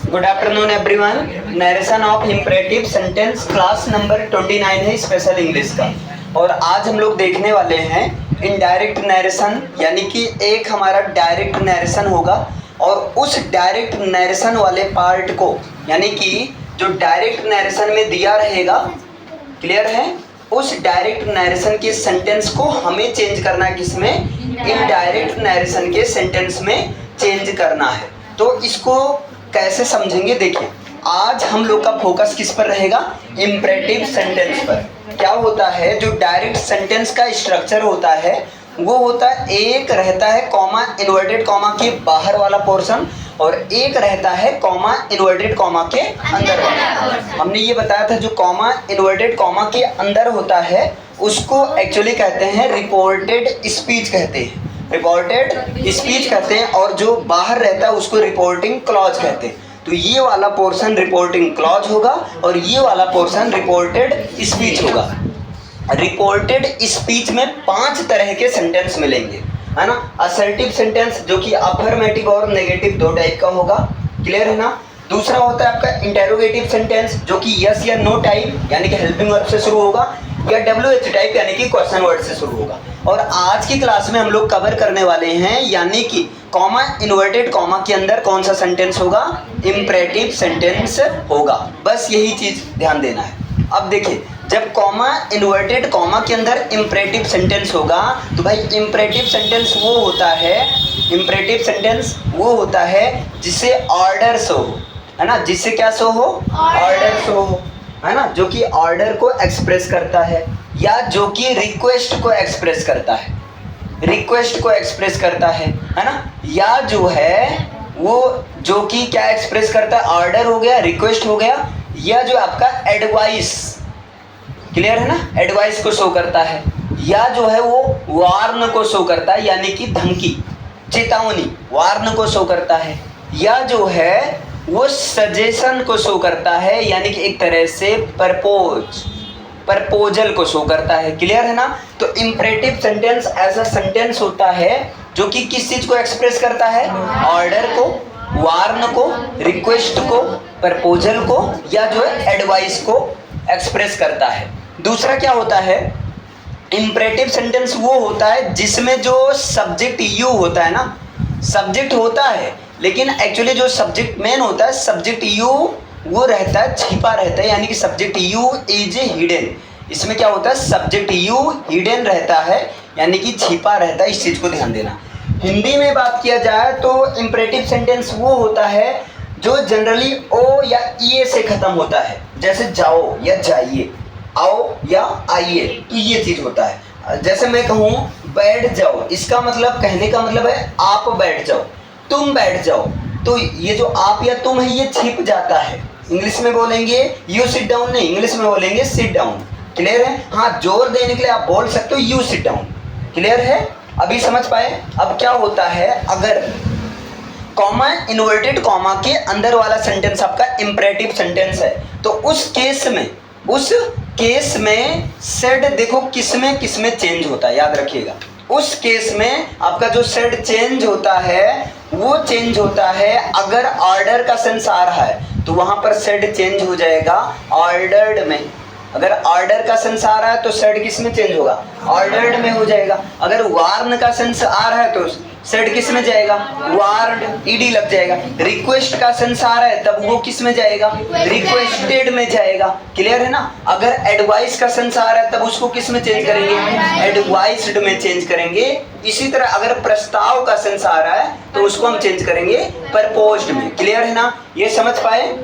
Good afternoon everyone. Narration of imperative sentence class number 29 है special English का। और आज हम लोग देखने वाले हैं इनडायरेक्ट नरेशन, यानी कि एक हमारा डायरेक्ट नरेशन होगा और उस डायरेक्ट नरेशन वाले पार्ट को, यानी कि जो डायरेक्ट नरेशन में दिया रहेगा, क्लियर है, उस डायरेक्ट नरेशन के सेंटेंस को हमें चेंज करना है, किसमें? इनडायरेक्ट नरेशन के सेंटेंस में चेंज करना है। तो इसको कैसे समझेंगे? देखिए, आज हम लोग का फोकस किस पर रहेगा? इम्परेटिव सेंटेंस पर। क्या होता है, जो डायरेक्ट सेंटेंस का स्ट्रक्चर होता है वो होता है, एक रहता है कॉमा इन्वर्टेड कॉमा के बाहर वाला पोर्शन और एक रहता है कॉमा इन्वर्टेड कॉमा के अंदर वाला। हमने ये बताया था जो कॉमा इन्वर्टेड कॉमा के अंदर होता है उसको एक्चुअली कहते हैं रिपोर्टेड स्पीच कहते हैं, रिपोर्टेड स्पीच कहते हैं, और जो बाहर रहता है उसको रिपोर्टिंग क्लॉज कहते हैं। तो ये वाला पोर्शन रिपोर्टिंग क्लॉज होगा और ये वाला पोर्शन रिपोर्टेड स्पीच होगा। रिपोर्टेड स्पीच में 5 तरह के सेंटेंस मिलेंगे, है ना। असर्टिव सेंटेंस जो कि अफर्मेटिव और नेगेटिव 2 टाइप का होगा, क्लियर है ना। दूसरा होता है आपका इंटेरोगेटिव सेंटेंस जो कि यस या नो टाइप यानी कि हेल्पिंग वर्ब से शुरू होगा, या WH टाइप यानी कि क्वेश्चन वर्ड से शुरू होगा। और आज की क्लास में हम लोग कवर करने वाले हैं, यानी कि कॉमा इन्वर्टेड कॉमा के अंदर कौन सा सेंटेंस होगा? इम्परेटिव सेंटेंस होगा। बस यही चीज ध्यान देना है। अब देखिए, जब कॉमा इन्वर्टेड कॉमा के अंदर इम्परेटिव सेंटेंस होगा तो भाई इम्परेटिव सेंटेंस वो होता है, इम्परेटिव सेंटेंस वो होता है जिससे ऑर्डर शो हो, है ना। जिससे क्या शो हो? ऑर्डर शो हो, है ना। जो कि ऑर्डर को एक्सप्रेस करता है या जो कि रिक्वेस्ट को एक्सप्रेस करता है, रिक्वेस्ट को एक्सप्रेस करता है ना। या जो है वो जो कि क्या एक्सप्रेस करता है? ऑर्डर हो गया, रिक्वेस्ट हो गया, या जो आपका एडवाइस, क्लियर है ना, एडवाइस को शो करता है, या जो है वो वार्न को शो करता है यानी कि धमकी, चेतावनी, वार्न को शो करता है, या जो है वो सजेशन को शो करता है यानी कि एक तरह से प्रपोजल को शो करता है, क्लियर है ना। तो इम्परेटिव सेंटेंस ऐसा सेंटेंस होता है जो कि किस चीज को एक्सप्रेस करता है? ऑर्डर को, वार्न को, रिक्वेस्ट को, प्रपोजल को, या जो है एडवाइस को एक्सप्रेस करता है। दूसरा क्या होता है? इम्परेटिव सेंटेंस वो होता है जिसमें जो सब्जेक्ट यू होता है ना, सब्जेक्ट होता है लेकिन एक्चुअली जो सब्जेक्ट मेन होता है, सब्जेक्ट यू वो रहता है, छिपा रहता है, यानी कि सब्जेक्ट यू इज हिडन। इसमें क्या होता है? सब्जेक्ट यू हिडन रहता है यानी कि छिपा रहता है। इस चीज को ध्यान देना। हिंदी में बात किया जाए तो इम्परेटिव सेंटेंस वो होता है जो जनरली ओ या ई से खत्म होता है, जैसे जाओ या जाइए, आओ या आइए, तो ये चीज होता है। जैसे मैं कहूँ बैठ जाओ, इसका मतलब, कहने का मतलब है आप बैठ जाओ, तुम बैठ जाओ, तो ये जो आप या तुम है ये छिप जाता है। इंग्लिश में बोलेंगे यू सिट डाउन, नहीं, इंग्लिश में बोलेंगे सिट डाउन, क्लियर है। हाँ, जोर देने के लिए आप बोल सकते हो यू सिट डाउन, क्लियर है। अभी समझ पाए? अब क्या होता है, अगर कॉमा इन्वर्टेड कॉमा के अंदर वाला सेंटेंस आपका इम्परेटिव सेंटेंस है तो उस केस में सेड देखो किसमें चेंज होता है, याद रखिएगा। उस केस में आपका जो सेड चेंज होता है वो चेंज होता है अगर ऑर्डर का सेंस आ रहा है तो वहां पर सेड चेंज हो जाएगा ऑर्डर्ड में। अगर ऑर्डर का सेंस आ रहा है तो सेड किस में चेंज होगा? ऑर्डर्ड में हो जाएगा। अगर वार्न का सेंस आ रहा है तो सेड किस में जाएगा? वार्ड, ईडी लग जाएगा। रिक्वेस्ट का सेंस आ रहा है तब वो किस में जाएगा? रिक्वेस्टेड में जाएगा, क्लियर है ना। अगर एडवाइस का सेंस आ रहा है तब उसको किस में चेंज करेंगे? एडवाइस्ड में चेंज करेंगे। इसी तरह अगर प्रस्ताव का सेंस आ रहा है तो उसको हम चेंज करेंगे प्रपोज्ड में, क्लियर है ना। ये समझ पाए?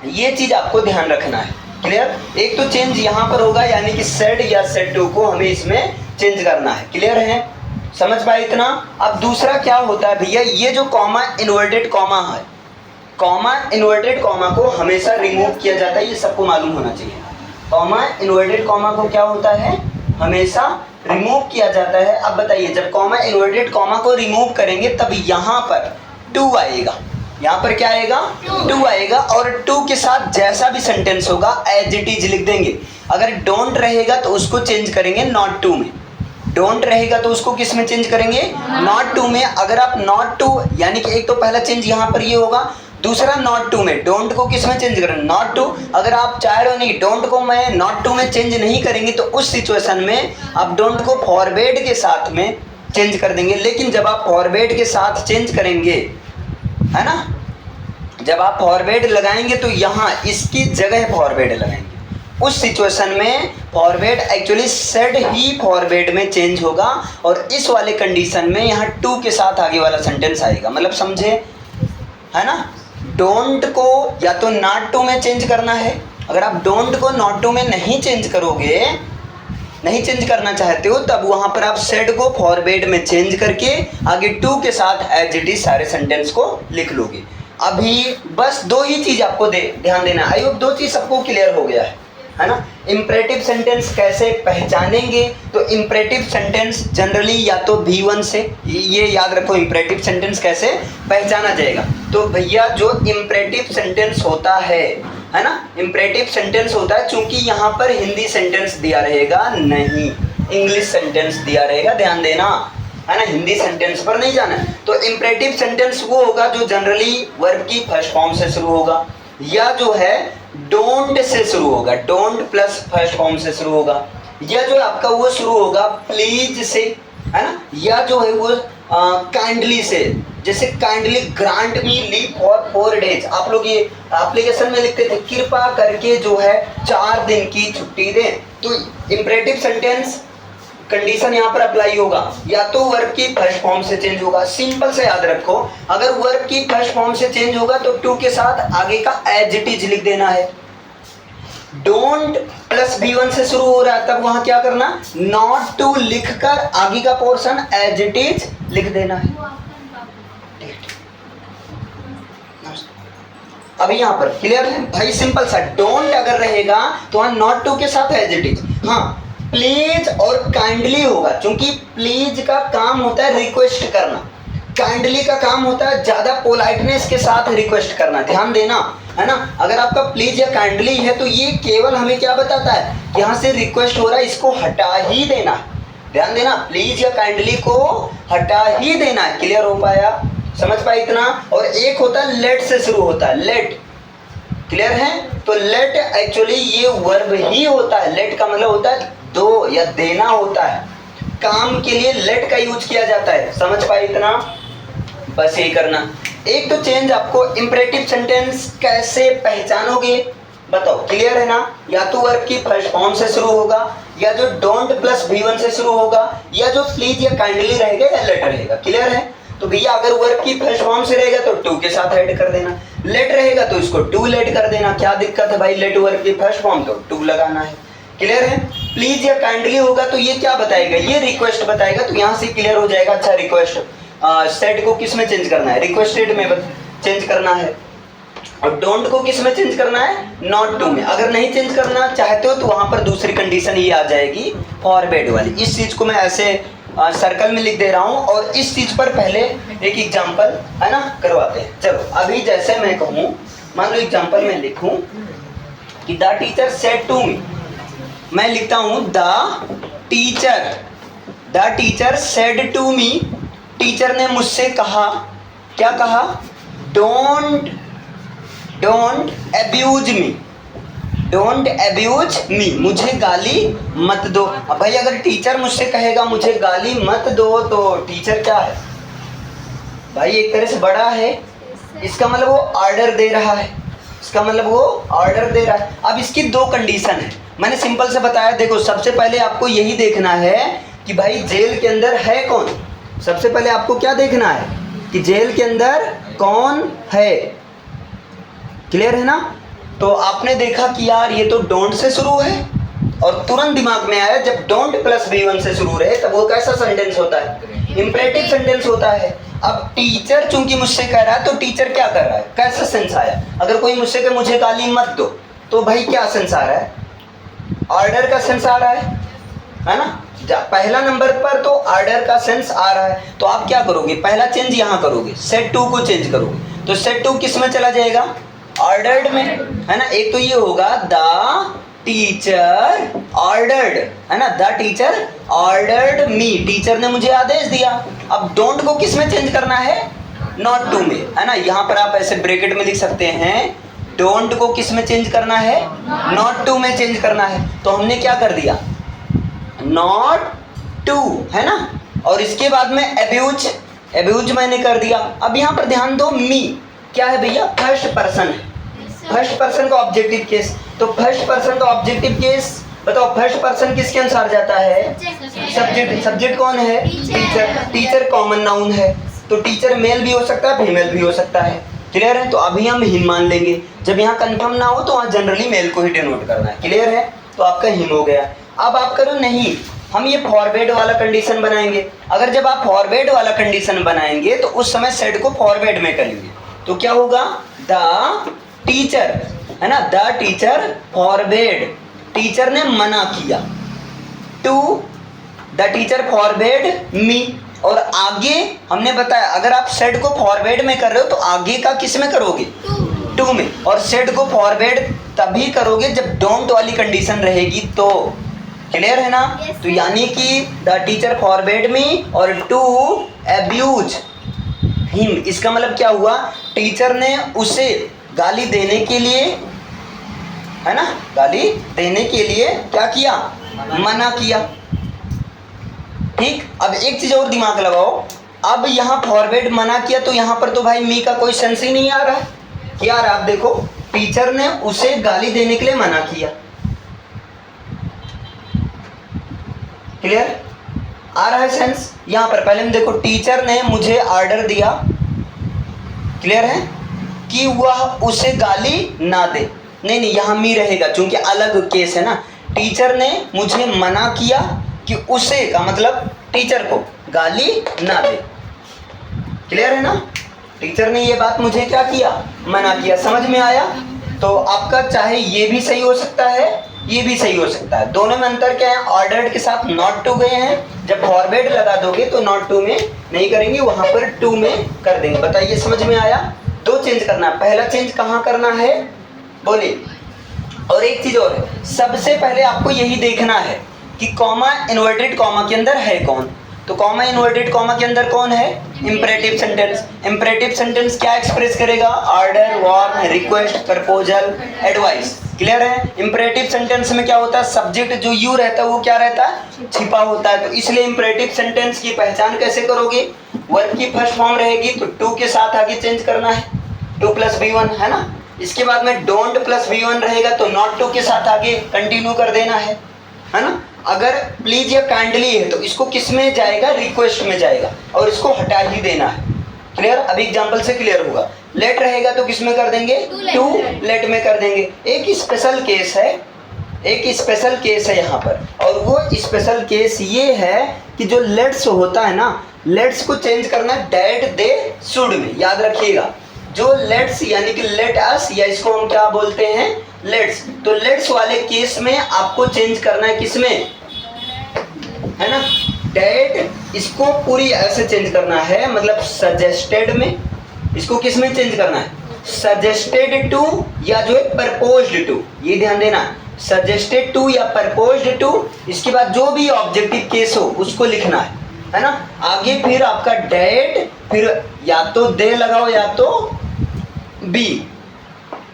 ये चीज आपको ध्यान रखना है, क्लियर। एक तो चेंज यहाँ पर होगा यानी कि सेड या सेड टू को हमें इसमें चेंज करना है, क्लियर है, समझ पाए इतना। अब दूसरा क्या होता है भैया, ये जो कॉमा इन्वर्टेड कॉमा है, कॉमा इन्वर्टेड कॉमा को हमेशा रिमूव किया जाता है, ये सबको मालूम होना चाहिए। कॉमा इन्वर्टेड कॉमा को क्या होता है? हमेशा रिमूव किया जाता है। अब बताइए, जब कॉमा इन्वर्टेड कॉमा को रिमूव करेंगे तब यहाँ पर 2 आएगा, यहाँ पर क्या आएगा? 2 आएगा, और 2 के साथ जैसा भी सेंटेंस होगा एज इट इज लिख देंगे। अगर डोंट रहेगा तो उसको चेंज करेंगे नॉट टू में, डोंट रहेगा तो उसको किस में चेंज करेंगे? नॉट टू में। अगर आप नॉट टू, यानी कि एक तो पहला चेंज यहाँ पर ये होगा, दूसरा नॉट टू में, डोंट को किस में चेंज करना, नॉट टू। अगर आप चाह रहे हो नहीं डोंट को मैं नॉट टू में चेंज नहीं करेंगे तो उस सिचुएशन में आप डोंट को फॉरवर्ड के साथ में चेंज कर देंगे। लेकिन जब आप फॉरवर्ड के साथ चेंज करेंगे, है ना, जब आप फॉरवर्ड लगाएंगे तो यहाँ इसकी जगह फॉरवर्ड लगाएंगे, उस सिचुएशन में forward actually said he forward में चेंज होगा और इस वाले कंडीशन में यहाँ टू के साथ आगे वाला सेंटेंस आएगा। मतलब समझे, है ना। डोंट को या तो नॉट टू में चेंज करना है, अगर आप डोंट को नॉट टू में नहीं चेंज करोगे, नहीं चेंज करना चाहते हो, तब वहां पर आप सेड को फॉरवर्ड में चेंज करके आगे टू के साथ एज इट इज सारे सेंटेंस को लिख लोगे। अभी बस दो ही चीज आपको ध्यान देना। आई होप दो चीज सबको क्लियर हो गया है ना। इम्परेटिव सेंटेंस कैसे पहचानेंगे, तो इम्परेटिव सेंटेंस जनरली या तो V1 से, ये याद रखो इम्परेटिव सेंटेंस कैसे पहचाना जाएगा। तो भैया जो इम्परेटिव सेंटेंस होता है ना, इम्परेटिव सेंटेंस होता है, चूंकि यहाँ पर हिंदी सेंटेंस दिया रहेगा नहीं, इंग्लिश सेंटेंस दिया रहेगा, ध्यान देना, है ना, हिंदी सेंटेंस पर नहीं जाना। तो इम्परेटिव सेंटेंस वो होगा जो जनरली वर्ब की फर्स्ट फॉर्म से शुरू होगा, या जो है डोंट से शुरू होगा, डोंट प्लस फर्स्ट फॉर्म से शुरू होगा, या जो आपका वो शुरू होगा प्लीज से, है ना, या जो है वो काइंडली से। जैसे kindly grant me leave for 4 days, आप लोग ये एप्लीकेशन में लिखते थे कृपा करके जो है 4 दिन की छुट्टी दें। तो इम्परेटिव सेंटेंस कंडीशन यहाँ पर अप्लाई होगा, या तो वर्ब की फर्स्ट फॉर्म से चेंज होगा। सिंपल से याद रखो, अगर वर्ब की फर्स्ट फॉर्म से चेंज होगा तो टू के साथ आगे का एज इट इज लिख देना है। डोंट प्लस V1 से शुरू हो रहा है, तब वहां क्या करना, नॉट टू लिखकर आगे का पोर्शन एज इट इज लिख देना है। अभी यहाँ पर क्लियर है भाई, सिंपल सा। डोंट अगर रहेगा तो वहां नॉट टू के साथ एज इट इज। हाँ, प्लीज और काइंडली होगा, क्योंकि प्लीज का काम होता है रिक्वेस्ट करना, काइंडली का काम होता है ज्यादा पोलाइटनेस के साथ रिक्वेस्ट करना, ध्यान देना, है ना। अगर आपका प्लीज या काइंडली है तो ये केवल हमें क्या बताता है, यहाँ से रिक्वेस्ट हो रहा है, इसको हटा ही देना, ध्यान देना, प्लीज या काइंडली को हटा ही देना है। क्लियर हो पाया, समझ पाए इतना। और एक होता है लेट से शुरू होता है, लेट, क्लियर है। तो लेट एक्चुअली ये वर्ब ही होता है, लेट का मतलब होता है दो या देना होता है, काम के लिए लेट का यूज किया जाता है। समझ पाए इतना, बस यही करना। एक तो चेंज आपको इम्परेटिव सेंटेंस कैसे पहचानोगे बताओ, क्लियर है ना। या तो वर्ब की फर्स्ट फॉर्म से शुरू होगा, या जो डोंट प्लस V1 से शुरू होगा, या जो प्लीज या काइंडली रहेगा या लेट रहेगा। क्लियर है। तो भैया अगर वर्ब की फर्स्ट फॉर्म से रहेगा तो टू के साथ ऐड कर देना, लेट रहेगा तो इसको टू लेट कर देना। क्या दिक्कत है भाई, लेट वर्ब की फर्स्ट फॉर्म तो टू लगाना है। क्लियर है। प्लीज या काइंडली होगा तो ये क्या बताएगा, ये रिक्वेस्ट बताएगा, तो यहाँ से क्लियर हो जाएगा। अच्छा, रिक्वेस्ट सेट को किस में चेंज करना है, रिक्वेस्टेड में चेंज करना है। और डोंट को किस में चेंज करना है, नॉट टू में। अगर नहीं चेंज करना चाहते हो तो वहां पर दूसरी कंडीशन ये आ जाएगी फॉरवर्ड वाली। इस चीज को मैं ऐसे सर्कल में लिख दे रहा हूं, और इस चीज पर पहले एक एग्जांपल, है ना, करवाते हैं। चलो अभी जैसे मैं कहूं, मान लो एग्जांपल में लिखूं कि the teacher said to me, मैं लिखता हूं the teacher said to me, teacher ने मुझसे कहा, क्या कहा, don't abuse me, don't abuse me, मुझे गाली मत दो। अब भाई अगर टीचर मुझसे कहेगा मुझे गाली मत दो, तो टीचर क्या है भाई, एक तरह से बड़ा है, इसका मतलब वो ऑर्डर दे रहा है, इसका मतलब वो ऑर्डर दे रहा है। अब इसकी दो कंडीशन है, मैंने सिंपल से बताया। देखो सबसे पहले आपको यही देखना है कि भाई जेल के अंदर है कौन, सबसे पहले आपको क्या देखना है कि जेल के अंदर कौन है। क्लियर है ना। तो आपने देखा कि यार ये तो डोंट से शुरू है, और तुरंत दिमाग में आया जब डोंट प्लस V1 से शुरू रहे तब वो कैसा सेंटेंस होता है, इंपरेटिव सेंटेंस होता है। अब टीचर चूंकि मुझसे कह रहा है तो टीचर क्या कर रहा है, कैसा सेंस आया। अगर कोई मुझसे कहे मुझे गाली मत दो, तो भाई क्या सेंस आ रहा है, ऑर्डर का सेंस आ रहा है ना। पहला नंबर पर तो ऑर्डर का सेंस आ रहा है, तो आप क्या करोगे, पहला चेंज यहाँ करोगे, सेट टू को चेंज करोगे, तो सेट टू किस में चला जाएगा, ऑर्डर्ड में, है ना। एक तो ये होगा द टीचर ऑर्डर्ड, है ना, the teacher ordered me, teacher ने मुझे आदेश दिया। अब डोंट को किस में चेंज करना है, नॉट टू में, है ना। यहाँ पर आप ऐसे ब्रैकेट में लिख सकते हैं, डोंट को किस में चेंज करना है, नॉट टू में चेंज करना है। तो हमने क्या कर दिया, नॉट टू, है ना। और इसके बाद में अब्यूज, अब्यूज मैंने कर दिया। अब यहाँ पर ध्यान दो, मी क्या है भैया, फर्स्ट पर्सन है, फर्स्ट पर्सन का ऑब्जेक्टिव केस। तो फर्स्ट पर्सन का ऑब्जेक्टिव केस बताओ, फर्स्ट पर्सन किसके अनुसार जाता है, सब्जेक्ट। सब्जेक्ट कौन है, टीचर। टीचर कॉमन नाउन है, तो टीचर मेल भी हो सकता है, फीमेल भी हो सकता है। क्लियर है। तो अभी हम हिम मान लेंगे, जब यहाँ कंफर्म ना हो तो वहाँ जनरली मेल को ही डिनोट करना है। क्लियर है। तो आपका हिम हो गया। अब आप करो नहीं, हम ये फॉरवर्ड वाला कंडीशन बनाएंगे। अगर जब आप फॉरवर्ड वाला कंडीशन बनाएंगे तो उस समय सेड को फॉरवर्ड में करेंगे। तो क्या होगा, द टीचर, है ना, द टीचर फॉरवर्ड, टीचर ने मना किया, टू द टीचर फॉरवर्ड मी। और आगे हमने बताया, अगर आप सेड को फॉरवर्ड में कर रहे हो तो आगे का किस में करोगे, टू में। और सेड को फॉरवर्ड तभी करोगे जब डोंट वाली कंडीशन रहेगी तो। क्लियर है ना। तो यानी कि द टीचर फॉरवर्ड मी और टू अब्यूज हिम, इसका मतलब क्या हुआ, टीचर ने उसे गाली देने के लिए, है ना, गाली देने के लिए क्या किया, मना किया। ठीक। अब एक चीज और दिमाग लगाओ, अब यहाँ फॉरवर्ड मना किया तो यहाँ पर तो भाई मी का कोई सेंस ही नहीं आ रहा है। क्या आ रहा है, आप देखो, टीचर ने उसे गाली देने के लिए मना किया। क्लियर, आ रहा है सेंस। यहाँ पर पहले हम देखो, टीचर ने मुझे ऑर्डर दिया, क्लियर है, कि वह उसे गाली ना दे। नहीं नहीं, यहाँ मी रहेगा क्योंकि अलग केस है ना। टीचर ने मुझे मना किया कि उसे का मतलब टीचर को गाली ना दे। क्लियर है ना। टीचर ने ये बात मुझे क्या किया, मना किया। समझ में आया। तो आपका चाहे ये भी सही हो सकता है, ये भी सही हो सकता है। दोनों में अंतर क्या है, ऑर्डर्ड के साथ नॉट टू गए हैं, जब फॉरवर्ड लगा दोगे तो नॉट टू में नहीं करेंगे, वहां पर टू में कर देंगे। बताइए समझ में आया। दो चेंज करना है, पहला चेंज कहाँ करना है बोलिए। और एक चीज और है, सबसे पहले आपको यही देखना है कि कॉमा इन्वर्टेड कॉमा के अंदर है कौन। तो कॉमा इन्वर्टेड कॉमा के अंदर कौन है, इंपरेटिव सेंटेंस। इंपरेटिव सेंटेंस क्या एक्सप्रेस करेगा, order, warn, request, proposal, advice. Clear है। इंपरेटिव सेंटेंस में क्या होता है, सब्जेक्ट जो यू रहता है वो क्या रहता है, छिपा होता है। तो इसलिए इंपरेटिव सेंटेंस की पहचान कैसे करोगे, वर्ब की फर्स्ट फॉर्म रहेगी तो टू के साथ आगे चेंज करना है, टू प्लस V1, है ना। इसके बाद में डोंट प्लस V1 रहेगा तो नॉट टू के साथ आगे कंटिन्यू कर देना है ना। अगर प्लीज या काइंडली है तो इसको किस में जाएगा, रिक्वेस्ट में जाएगा, और इसको हटा ही देना है। क्लियर। अभी एग्जांपल से क्लियर होगा। लेट रहेगा तो किस में कर देंगे, टू लेट में कर देंगे। एक स्पेशल केस है, एक स्पेशल केस है यहाँ पर, और वो स्पेशल केस ये है कि जो लेट्स होता है ना, लेट्स को चेंज करना है डेट दे शुड में। याद रखिएगा, जो लेट्स यानी कि लेट अस, या इसको हम क्या बोलते हैं, लेट्स। तो लेट्स वाले केस में आपको चेंज करना है किसमें, है ना, डेट। इसको पूरी ऐसे चेंज करना है, मतलब सजेस्टेड में। इसको किस में चेंज करना है, सजेस्टेड टू या जो है प्रपोज्ड टू। ये ध्यान देना, सजेस्टेड टू या प्रपोज्ड टू। इसके बाद जो भी ऑब्जेक्टिव केस हो उसको लिखना है ना। आगे फिर आपका डेट, फिर या तो दे लगाओ या तो बी,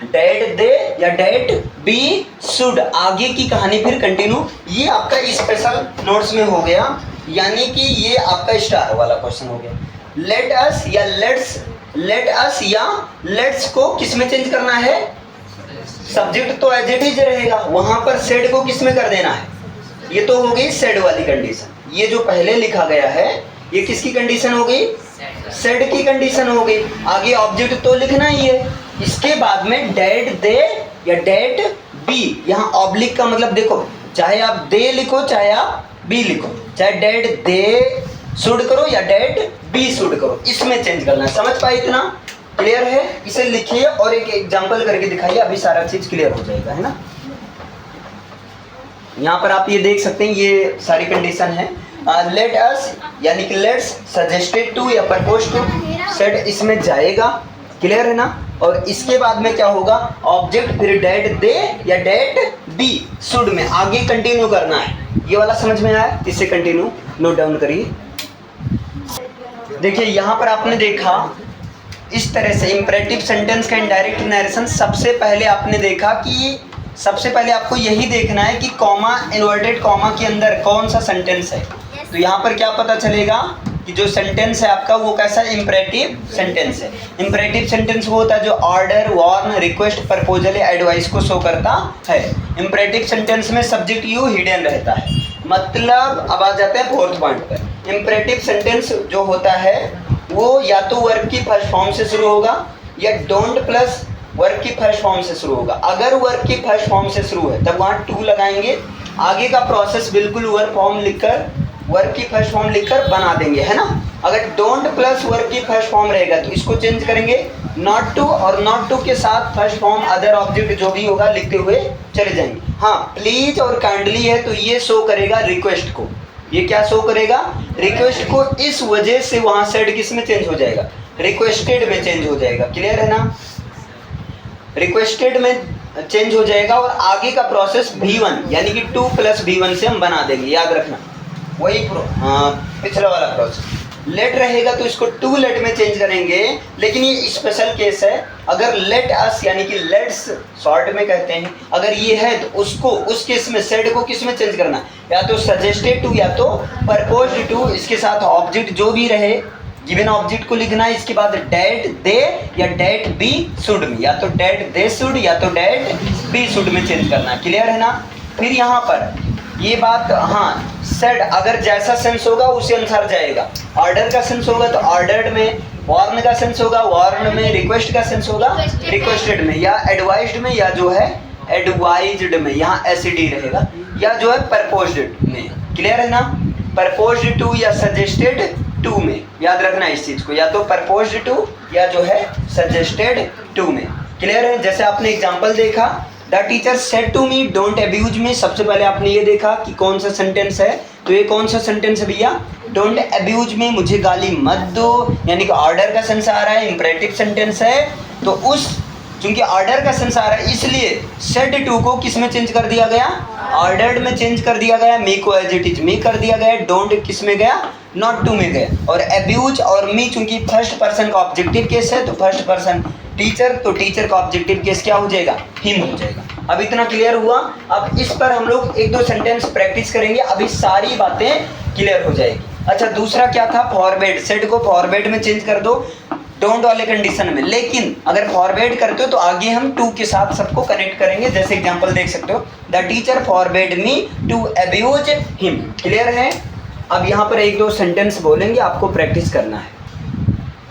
डेट दे या डेट बी शुड। आगे की कहानी फिर कंटिन्यू। ये आपका स्पेशल नोट्स में हो गया, यानी कि ये आपका स्टार वाला क्वेश्चन हो गया। लेट अस या लेट्स, लेट अस या लेट्स को किस में चेंज करना है, सब्जेक्ट तो एज इट इज रहेगा, वहां पर सेड को किस में कर देना है। ये तो हो गई सेड वाली कंडीशन। ये जो पहले लिखा गया है ये किसकी कंडीशन हो गई, सेड की कंडीशन हो गई। आगे ऑब्जेक्ट तो लिखना ही है। इसके बाद में डेट दे या डेट बी। यहाँ ऑब्लिक का मतलब देखो, चाहे आप दे लिखो चाहे आप बी लिखो, चाहे डेट दे शुड करो या डेट बी शुड करो, इसमें चेंज करना है। समझ पाए इतना, क्लियर है। इसे लिखिए और एक एग्जांपल करके दिखाइए, अभी सारा चीज क्लियर हो जाएगा, है ना। यहाँ पर आप ये देख सकते हैं, ये सारी कंडीशन है। लेट अस यानी कि लेट्स, सजेस्टेड टू या प्रपोज टू, सेड इसमें जाएगा। क्लियर है ना। और इसके बाद में क्या होगा, ऑब्जेक्ट फिर डेट दे या डेट बी शुड में आगे कंटिन्यू करना है। ये वाला समझ में आया, इससे कंटिन्यू नोट डाउन करिए। देखिए यहाँ पर आपने देखा इस तरह से इम्परेटिव सेंटेंस का इनडायरेक्ट नरेशन सबसे पहले आपने देखा कि सबसे पहले आपको यही देखना है कि कॉमा इन्वर्टेड कॉमा के अंदर कौन सा सेंटेंस है। तो यहाँ पर क्या पता चलेगा कि जो सेंटेंस है आपका वो कैसा इम्परेटिव सेंटेंस है। इम्परेटिव सेंटेंस वो होता है जो ऑर्डर, वार्न, रिक्वेस्ट, प्रपोजल या एडवाइस को शो करता है। इम्परेटिव सेंटेंस में सब्जेक्ट यू हिडन रहता है। मतलब अब आ जाते हैं फोर्थ पॉइंट पर। इम्परेटिव सेंटेंस जो होता है वो या तो वर्ब की फर्स्ट फॉर्म से शुरू होगा या डोंट प्लस वर्ब की फर्स्ट फॉर्म से शुरू होगा। अगर वर्ब की फर्स्ट फॉर्म से शुरू है तब वहाँ टू लगाएंगे। आगे का प्रोसेस बिल्कुल वर्ब फॉर्म लिखकर वर्ब की फर्स्ट फॉर्म लिखकर बना देंगे, है ना। अगर डोंट प्लस वर्ब की फर्स्ट फॉर्म रहेगा तो इसको चेंज करेंगे नॉट टू, और नॉट टू के साथ फर्स्ट फॉर्म अदर ऑब्जेक्ट जो भी होगा लिखते हुए चले जाएंगे। हाँ, प्लीज और काइंडली है तो ये शो करेगा रिक्वेस्ट को। ये क्या शो करेगा? रिक्वेस्ट को। इस वजह से वहाँ सेड किस में चेंज हो जाएगा? रिक्वेस्टेड में चेंज हो जाएगा। क्लियर है ना? रिक्वेस्टेड में चेंज हो जाएगा और आगे का प्रोसेस V1 यानी कि 2 + V1 से हम बना देंगे। याद रखना वही पिछला वाला प्रोसेस। लेट रहेगा तो इसको 2 लेट में चेंज करेंगे, लेकिन ये स्पेशल केस है। अगर लेट अस यानी कि लेट्स शॉर्ट में कहते हैं, अगर ये है तो उसको उस केस में सेड को किस में चेंज करना? या तो सजेस्टेड टू या तो प्रपोज्ड टू। इसके साथ ऑब्जेक्ट जो भी रहे गिवन ऑब्जेक्ट को लिखना है। इसके बाद डेट दे या डेट बी शुड में, या तो डेट दे शुड या तो डेट बी शुड में चेंज करना। क्लियर है ना? फिर यहाँ पर ये बात, हाँ, सेड अगर जैसा सेंस होगा उसी अनुसार जाएगा। ऑर्डर का सेंस होगा तो ऑर्डर्ड में, वार्न का सेंस होगा वार्न में, रिक्वेस्ट का सेंस होगा रिक्वेस्टेड में, या एडवाइज्ड में, या जो है एडवाइज्ड में, यहाँ एसडी रहेगा, या जो है प्रपोज्ड में। क्लियर है ना? प्रपोज्ड टू या सजेस्टेड टू में। याद रखना इस चीज को, या तो प्रपोज्ड टू या जो है सजेस्टेड टू में। क्लियर है? जैसे आपने एग्जांपल देखा, the teacher said to me don't abuse me. सबसे पहले आपने ये देखा कि कौन सा सेंटेंस है। तो ये कौन सा सेंटेंस है भैया? डोंट अब्यूज मी, मुझे गाली मत दो, यानी कि ऑर्डर का सेंस आ रहा है, इंपरेटिव सेंटेंस है। तो उस चूंकि ऑर्डर का सेंस आ रहा है इसलिए सेड टू को किस में चेंज कर दिया गया? ऑर्डर्ड में चेंज कर दिया गया। मी को एज इट इज मी कर दिया गया। डोंट किस में गया? नॉट टू में गया। और अब्यूज और मी चूंकि फर्स्ट पर्सन का ऑब्जेक्टिव केस है तो फर्स्ट पर्सन टीचर, तो टीचर का ऑब्जेक्टिव केस क्या हो जाएगा? हिम हो जाएगा। अब इतना क्लियर हुआ। अब इस पर हम लोग 1-2 सेंटेंस प्रैक्टिस करेंगे, अभी सारी बातें क्लियर हो जाएगी। अच्छा, दूसरा क्या था? फॉरवर्ड। सेड को फॉरवर्ड में चेंज कर दो डोंट वाले कंडीशन में। लेकिन अगर फॉरवर्ड करते हो तो आगे हम टू के साथ सबको कनेक्ट करेंगे। जैसे एग्जांपल देख सकते हो, the teacher forward me to abuse him. Clear है? अब यहाँ पर 1-2 सेंटेंस बोलेंगे, आपको प्रैक्टिस करना है।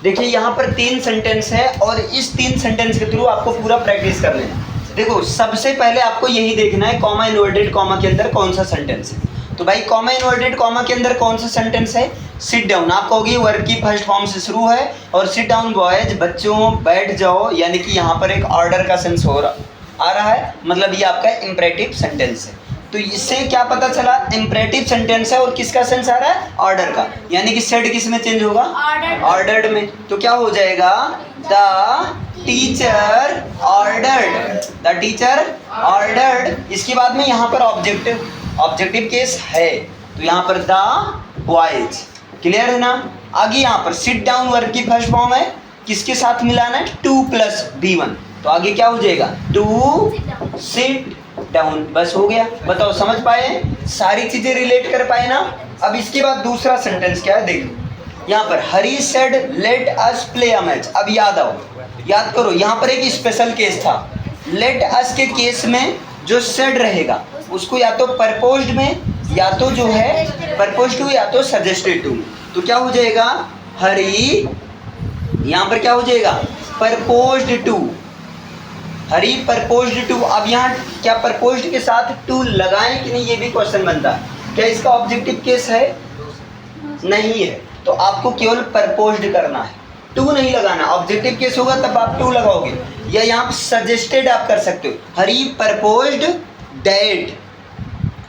देखिए यहाँ पर 3 सेंटेंस है और इस 3 सेंटेंस के थ्रू आपको पूरा प्रैक्टिस कर लेना। देखो, सबसे पहले आपको यही देखना है कॉमा इन्वर्टेड कॉमा के अंदर कौन सा सेंटेंस है। तो भाई कॉमा इन्वर्टेड कॉमा के अंदर कौन सा सेंटेंस है? Sit down. आप कहोगे वर्ब की फर्स्ट फॉर्म से शुरू है और सिट डाउन बॉयज, बच्चों बैठ जाओ, यानी कि यहाँ पर एक ऑर्डर का सेंस आ रहा है, मतलब ये आपका इम्परेटिव सेंटेंस है। तो इससे क्या पता चला? इम्परेटिव सेंटेंस है और किसका सेंस आ रहा है? ऑर्डर का। यानी कि सेड किस में चेंज होगा? ऑर्डर्ड में। तो क्या हो जाएगा? The teacher ordered, the teacher ordered. इसके बाद में यहाँ पर ऑब्जेक्टिव केस है तो यहाँ पर द बॉयज। क्लियर है ना? आगे यहाँ पर सिट डाउन वर्ब की फर्स्ट फॉर्म है, किसके साथ मिलाना है? 2 + V1। तो आगे क्या हो जाएगा? To sit down. बस हो गया। बताओ, समझ पाए? सारी चीजें रिलेट कर पाए ना? अब इसके बाद दूसरा सेंटेंस क्या है देखो। यहाँ पर Hari said let us play a match. अब याद करो, यहाँ पर एक स्पेशल केस था। लेट अस के केस में जो सेड रहेगा उसको या तो प्रपोज्ड में, या तो जो है प्रपोज्ड टू, या तो सजेस्टेड टू। तो क्या हो जाएगा? हरी, यहाँ पर क्या हो जाएगा? Proposed to. Hari proposed to. अब यहाँ क्या प्रपोज्ड के साथ टू लगाएं कि नहीं, ये भी क्वेश्चन बनता है। क्या इसका ऑब्जेक्टिव केस है? नहीं है। तो आपको केवल प्रपोज्ड करना है, टू नहीं लगाना। ऑब्जेक्टिव केस होगा तब आप टू लगाओगे, या यहाँ सजेस्टेड आप कर सकते हो। हरी प्रपोज्ड डैड,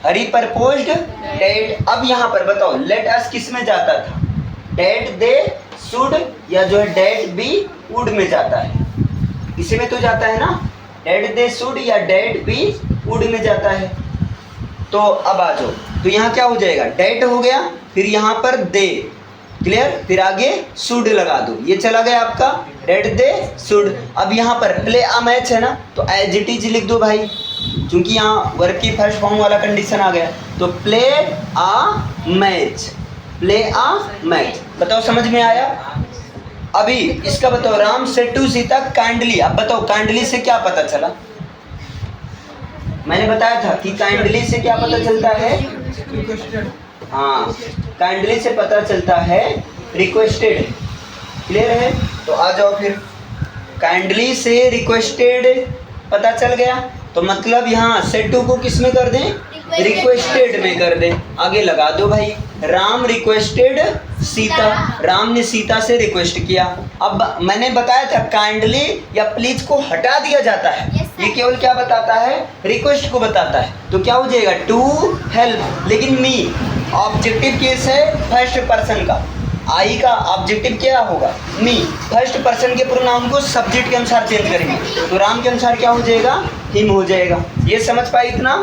हरी प्रपोज्ड डैड। अब यहाँ पर बताओ, लेट अस किस में जाता था? डैड दे शुड, या जो है डैड बी वुड में जाता है। इसी में तो जाता है ना, डैड दे शुड या डैड बी वुड में जाता है। तो अब आ जाओ, तो यहाँ क्या हो जाएगा? डैड हो गया, फिर यहाँ पर दे। क्लियर? फिर आगे शुड लगा दो। ये चला गया आपका डेट दे शुड। अब यहाँ पर प्ले अ मैच है ना, तो एज इट इज लिख दो भाई, क्योंकि यहाँ वर्ब की फर्स्ट फॉर्म वाला कंडीशन आ गया। तो play a match, play a match. बताओ समझ में आया? अभी इसका बताओ, Ram said to Sita kindly. अब बताओ काइंडली से क्या पता चला? मैंने बताया था कि काइंडली से क्या पता चलता है? हाँ, काइंडली से पता चलता है रिक्वेस्टेड। क्लियर है? तो आ जाओ फिर, काइंडली से रिक्वेस्टेड पता चल गया, तो मतलब यहाँ सेड टू को किस में कर दें? रिक्वेस्टेड में कर दें। आगे लगा दो भाई, राम रिक्वेस्टेड सीता, राम ने सीता से रिक्वेस्ट किया। अब मैंने बताया था काइंडली या प्लीज को हटा दिया जाता है, ये केवल क्या बताता है? रिक्वेस्ट को बताता है। तो क्या हो जाएगा? To help. लेकिन मी ऑब्जेक्टिव केस है फर्स्ट पर्सन का, आई का ऑब्जेक्टिव क्या होगा? मी। फर्स्ट पर्सन के प्रोनाउन को सब्जेक्ट के अनुसार चेंज करेंगे, तो राम के अनुसार क्या हो जाएगा? हिम हो जाएगा। ये समझ पाए इतना?